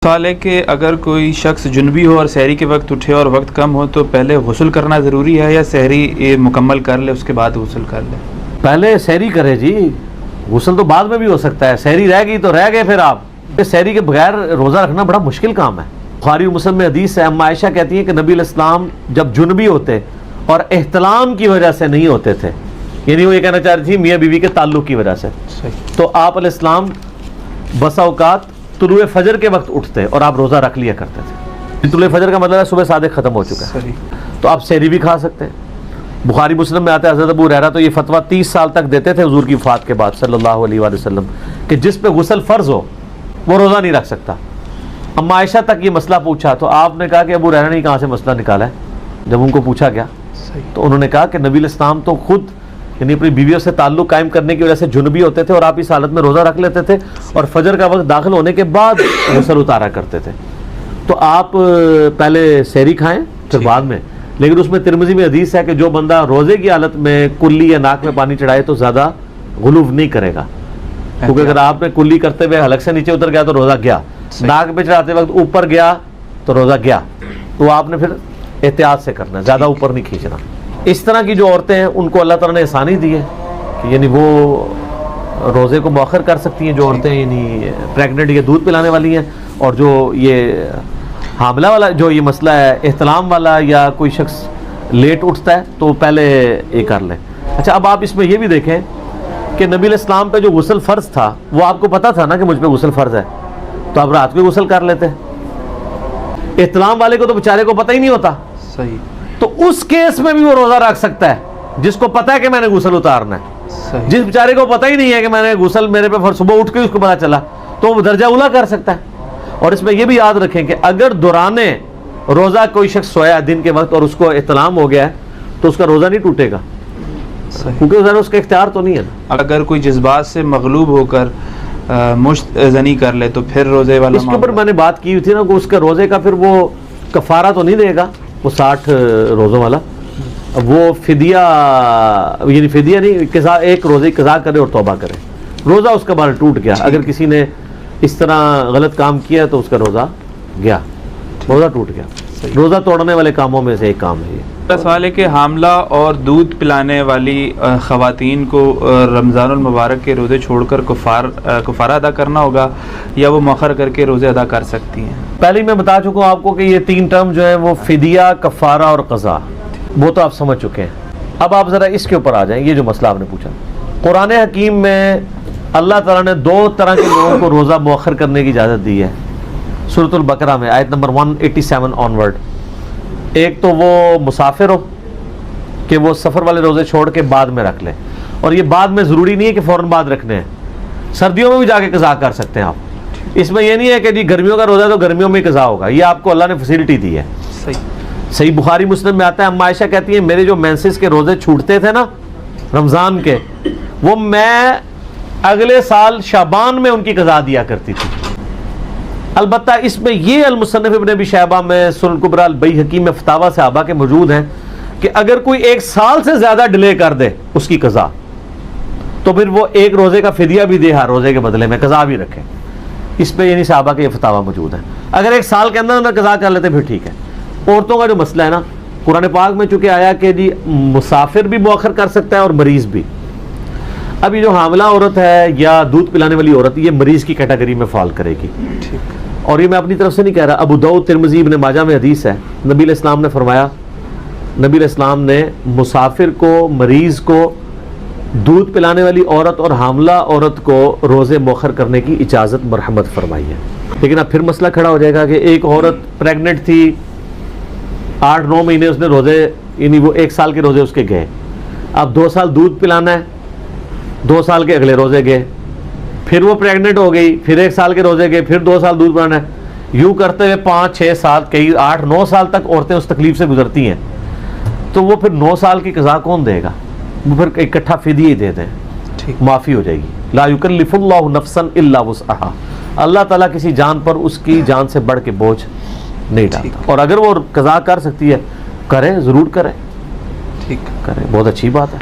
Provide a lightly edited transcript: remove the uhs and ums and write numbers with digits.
سوال ہے کہ اگر کوئی شخص جنبی ہو اور سحری کے وقت اٹھے اور وقت کم ہو تو پہلے غسل کرنا ضروری ہے یا سحری مکمل کر لے اس کے بعد غسل کر لے؟ پہلے سحری کرے جی، غسل تو بعد میں بھی ہو سکتا ہے. سحری رہ گئی تو رہ گئے. پھر آپ سحری کے بغیر روزہ رکھنا بڑا مشکل کام ہے. بخاری و مسلم میں حدیث ہے، اما عائشہ کہتی ہیں کہ نبی علیہ السلام جب جنبی ہوتے اور احتلام کی وجہ سے نہیں ہوتے تھے، یعنی وہ یہ کہنا چاہ رہی تھی میاں بیوی کے تعلق کی وجہ سے، تو آپ علیہ السلام بسا اوقات طلوع فجر کے وقت اٹھتے اور آپ روزہ رکھ لیا کرتے تھے. طلوع فجر کا مطلب ہے صبح صادق ختم ہو چکا ہے، تو آپ سحری بھی کھا سکتے ہیں. بخاری مسلم میں آتا ہے حضرت ابو ہریرہ تو یہ فتویٰ 30 سال تک دیتے تھے حضور کی وفات کے بعد صلی اللہ علیہ وآلہ وسلم کہ جس پہ غسل فرض ہو وہ روزہ نہیں رکھ سکتا. اما عائشہ تک یہ مسئلہ پوچھا تو آپ نے کہا کہ ابو ہریرہ نے کہاں سے مسئلہ نکالا ہے. جب ان کو پوچھا گیا تو انہوں نے کہا کہ نبی علیہ السلام تو خود یعنی اپنی بیویوں سے تعلق قائم کرنے کی وجہ سے جنبی ہوتے تھے اور آپ اس حالت میں روزہ رکھ لیتے تھے اور فجر کا وقت داخل ہونے کے بعد غسل اتارا کرتے تھے. تو آپ پہلے سحری کھائیں پھر بعد میں. لیکن اس میں ترمذی میں حدیث ہے کہ جو بندہ روزے کی حالت میں کلی یا ناک میں پانی چڑھائے تو زیادہ غلو نہیں کرے گا، کیونکہ اگر آپ نے کلی کرتے ہوئے حلق سے نیچے اتر گیا تو روزہ گیا، ناک پہ چڑھاتے وقت اوپر گیا تو روزہ گیا. تو آپ نے پھر احتیاط سے کرنا، زیادہ اوپر نہیں کھینچنا. اس طرح کی جو عورتیں ہیں ان کو اللہ تعالیٰ نے آسانی دی ہے کہ یعنی وہ روزے کو مؤخر کر سکتی ہیں. جو عورتیں یعنی پریگننٹ یا دودھ پلانے والی ہیں اور جو یہ حاملہ والا جو یہ مسئلہ ہے احتلام والا یا کوئی شخص لیٹ اٹھتا ہے تو پہلے یہ کر لیں. اچھا اب آپ اس میں یہ بھی دیکھیں کہ نبی علیہ السلام پہ جو غسل فرض تھا وہ آپ کو پتا تھا نا کہ مجھ پہ غسل فرض ہے، تو آپ رات کو غسل کر لیتے. احتلام والے کو تو بیچارے کو پتہ ہی نہیں ہوتا، صحیح، تو اس کیس میں بھی وہ روزہ رکھ سکتا ہے جس کو پتا ہے کہ میں نے غسل اتارنا ہے. جس بیچارے کو پتہ ہی نہیں ہے کہ میں نے غسل میرے پہ صبح اٹھ کے اس کو پتا چلا تو وہ درجہ اولا کر سکتا ہے. اور اس میں یہ بھی یاد رکھیں کہ اگر دورانے روزہ کوئی شخص سویا دن کے وقت اور اس کو احتلام ہو گیا ہے تو اس کا روزہ نہیں ٹوٹے گا، کیونکہ اس کا اختیار تو نہیں ہے نا. اگر کوئی جذبات سے مغلوب ہو کر مشت زنی کر لے تو پھر روزے والا اس کے اوپر میں نے بات کی تھی نا کہ اس کا روزے کا پھر وہ کفارہ تو نہیں دے گا، وہ 60 روزوں والا وہ فدیہ یعنی فدیہ نہیں قضا، ایک روزے قضا کرے اور توبہ کرے. روزہ اس کا بار ٹوٹ گیا. اگر کسی نے اس طرح غلط کام کیا تو اس کا روزہ گیا، روزہ ٹوٹ گیا. روزہ توڑنے والے کاموں میں سے ایک کام ہے یہ. سوال ہے کہ حاملہ اور دودھ پلانے والی خواتین کو رمضان المبارک کے روزے چھوڑ کر کفارہ ادا کرنا ہوگا یا وہ مؤخر کر کے روزے ادا کر سکتی ہیں؟ پہلے میں بتا چکا ہوں آپ کو کہ یہ 3 ٹرم جو ہیں وہ فدیہ، کفارہ اور قضا، وہ تو آپ سمجھ چکے ہیں. اب آپ ذرا اس کے اوپر آ جائیں. یہ جو مسئلہ آپ نے پوچھا، قرآن حکیم میں اللہ تعالیٰ نے 2 طرح کے لوگوں کو روزہ مؤخر کرنے کی اجازت دی ہے. سورۃ البقرہ میں آیت نمبر 187 آنورڈ. ایک تو وہ مسافر ہو کہ وہ سفر والے روزے چھوڑ کے بعد میں رکھ لیں، اور یہ بعد میں ضروری نہیں ہے کہ فوراً بعد رکھنے ہیں، سردیوں میں بھی جا کے قضا کر سکتے ہیں آپ. اس میں یہ نہیں ہے کہ جی گرمیوں کا روزہ ہے تو گرمیوں میں قضا ہوگا، یہ آپ کو اللہ نے فیسلٹی دی ہے. صحیح بخاری مسلم میں آتا ہے، اما عائشہ کہتی ہیں میرے جو مینسز کے روزے چھوٹتے تھے نا رمضان کے، وہ میں اگلے سال شعبان میں ان کی قضا دیا کرتی تھی. البتہ اس میں یہ المصنف ابن ابی شیبہ میں سنن کبریٰ البیہقی میں فتاویٰ صحابہ کے موجود ہیں کہ اگر کوئی 1 سال سے زیادہ ڈیلے کر دے اس کی قضا تو پھر وہ 1 روزے کا فدیہ بھی دے ہر روزے کے بدلے میں، قضا بھی رکھے. اس پہ یعنی صحابہ کے یہ فتاویٰ موجود ہیں. اگر 1 سال کے اندر قضا کر لیتے پھر ٹھیک ہے. عورتوں کا جو مسئلہ ہے نا قرآن پاک میں چونکہ آیا کہ جی مسافر بھی مؤخر کر سکتا ہے اور مریض بھی. اب یہ جو حاملہ عورت ہے یا دودھ پلانے والی عورت یہ مریض کی کیٹیگری میں فال کرے گی. اور یہ میں اپنی طرف سے نہیں کہہ رہا، ابو داؤد، ترمذی، ابن ماجہ میں حدیث ہے، نبی علیہ السلام نے فرمایا، نبی علیہ السلام نے مسافر کو، مریض کو، دودھ پلانے والی عورت اور حاملہ عورت کو روزے مؤخر کرنے کی اجازت مرحمت فرمائی ہے. لیکن اب پھر مسئلہ کھڑا ہو جائے گا کہ ایک عورت پریگننٹ تھی، 8-9 مہینے اس نے روزے یعنی وہ 1 سال کے روزے اس کے گئے. اب 2 سال دودھ پلانا ہے، 2 سال کے اگلے روزے گئے، پھر وہ پریگننٹ ہو گئی، پھر 1 سال کے روزے گئے، پھر 2 سال دودھ پلانا ہے. یوں کرتے ہوئے 5-6 سال، کئی 8-9 سال تک عورتیں اس تکلیف سے گزرتی ہیں. تو وہ پھر 9 سال کی قضا کون دے گا؟ وہ پھر اکٹھا فدیہ ہی دے دیں، معافی ہو جائے گی. لا یکلف اللہ نفسا الا وسعہا. اللہ تعالیٰ کسی جان پر اس کی جان سے بڑھ کے بوجھ نہیں ڈالتا. اور اگر وہ قضا کر سکتی ہے کرے، ضرور کرے، ٹھیک کرے، بہت اچھی بات ہے.